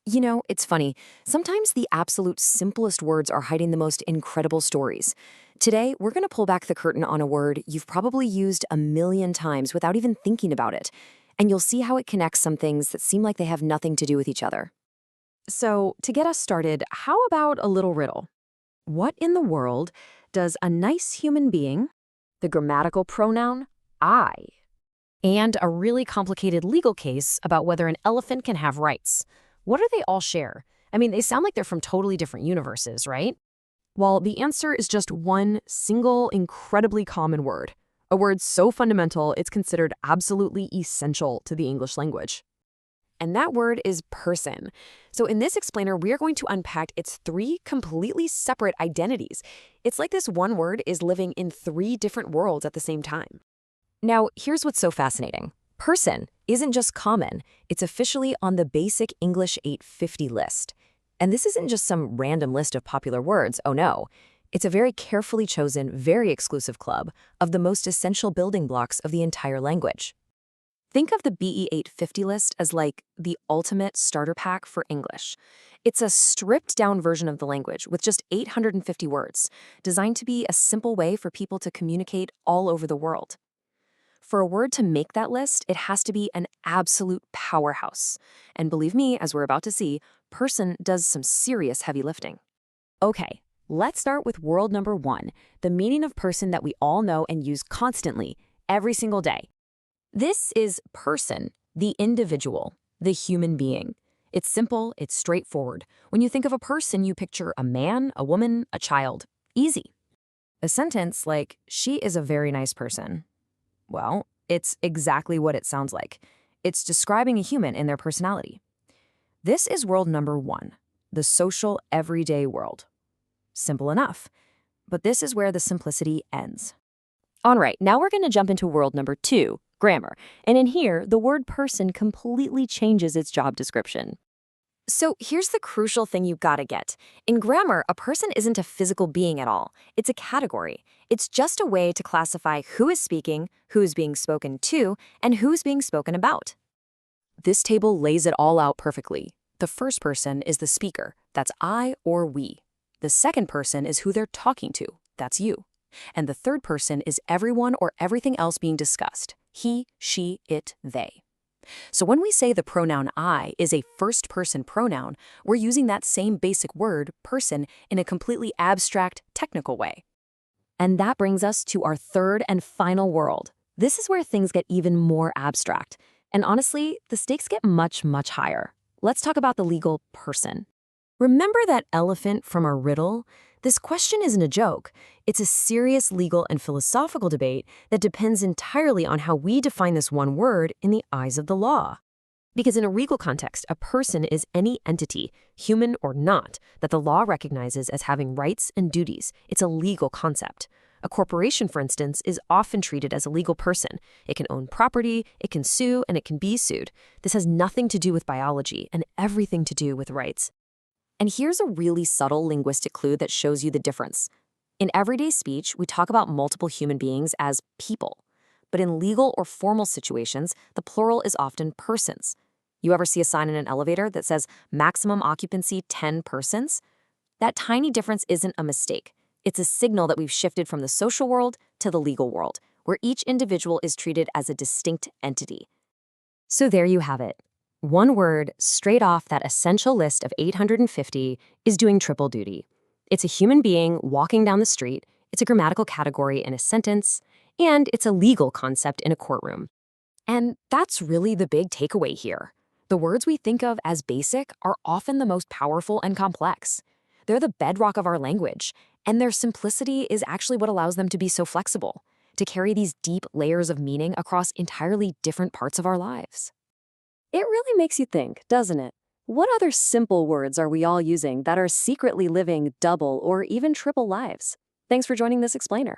You know, it's funny. Sometimes the absolute simplest words are hiding the most incredible stories. Today, we're going to pull back the curtain on a word you've probably used a million times without even thinking about it. And you'll see how it connects some things that seem like they have nothing to do with each other. So, to get us started, how about a little riddle? What in the world does a nice human being, the grammatical pronoun I, and a really complicated legal case about whether an elephant can have rights? What do they all share? I mean, they sound like they're from totally different universes, right? Well, the answer is just one single, incredibly common word. A word so fundamental, it's considered absolutely essential to the English language. And that word is person. So in this explainer, we are going to unpack its three completely separate identities. It's like this one word is living in three different worlds at the same time. Now, here's what's so fascinating. Person isn't just common, it's officially on the basic English 850 list. And this isn't just some random list of popular words, oh no. It's a very carefully chosen, very exclusive club of the most essential building blocks of the entire language. Think of the BE 850 list as like the ultimate starter pack for English. It's a stripped-down version of the language with just 850 words, designed to be a simple way for people to communicate all over the world. For a word to make that list, it has to be an absolute powerhouse. And believe me, as we're about to see, person does some serious heavy lifting. Okay, let's start with world number one, the meaning of person that we all know and use constantly, every single day. This is person, the individual, the human being. It's simple, it's straightforward. When you think of a person, you picture a man, a woman, a child. Easy. A sentence like, she is a very nice person. Well, it's exactly what it sounds like. It's describing a human in their personality. This is world number one, the social, everyday world. Simple enough. But this is where the simplicity ends. All right, now we're going to jump into world number two, grammar. And in here, the word person completely changes its job description. So here's the crucial thing you've got to get. In grammar, a person isn't a physical being at all. It's a category. It's just a way to classify who is speaking, who's being spoken to, and who's being spoken about. This table lays it all out perfectly. The first person is the speaker. That's I or we. The second person is who they're talking to. That's you. And the third person is everyone or everything else being discussed. He, she, it, they. So when we say the pronoun I is a first-person pronoun, we're using that same basic word, person, in a completely abstract, technical way. And that brings us to our third and final world. This is where things get even more abstract. And honestly, the stakes get much, much higher. Let's talk about the legal person. Remember that elephant from our riddle? This question isn't a joke. It's a serious legal and philosophical debate that depends entirely on how we define this one word in the eyes of the law. Because in a legal context, a person is any entity, human or not, that the law recognizes as having rights and duties. It's a legal concept. A corporation, for instance, is often treated as a legal person. It can own property, it can sue, and it can be sued. This has nothing to do with biology and everything to do with rights. And here's a really subtle linguistic clue that shows you the difference. In everyday speech, we talk about multiple human beings as people. But in legal or formal situations, the plural is often persons. You ever see a sign in an elevator that says maximum occupancy 10 persons? That tiny difference isn't a mistake. It's a signal that we've shifted from the social world to the legal world, where each individual is treated as a distinct entity. So there you have it. One word, straight off that essential list of 850, is doing triple duty. It's a human being walking down the street, it's a grammatical category in a sentence, and it's a legal concept in a courtroom. And that's really the big takeaway here. The words we think of as basic are often the most powerful and complex. They're the bedrock of our language, and their simplicity is actually what allows them to be so flexible, to carry these deep layers of meaning across entirely different parts of our lives. It really makes you think, doesn't it? What other simple words are we all using that are secretly living double or even triple lives? Thanks for joining this explainer.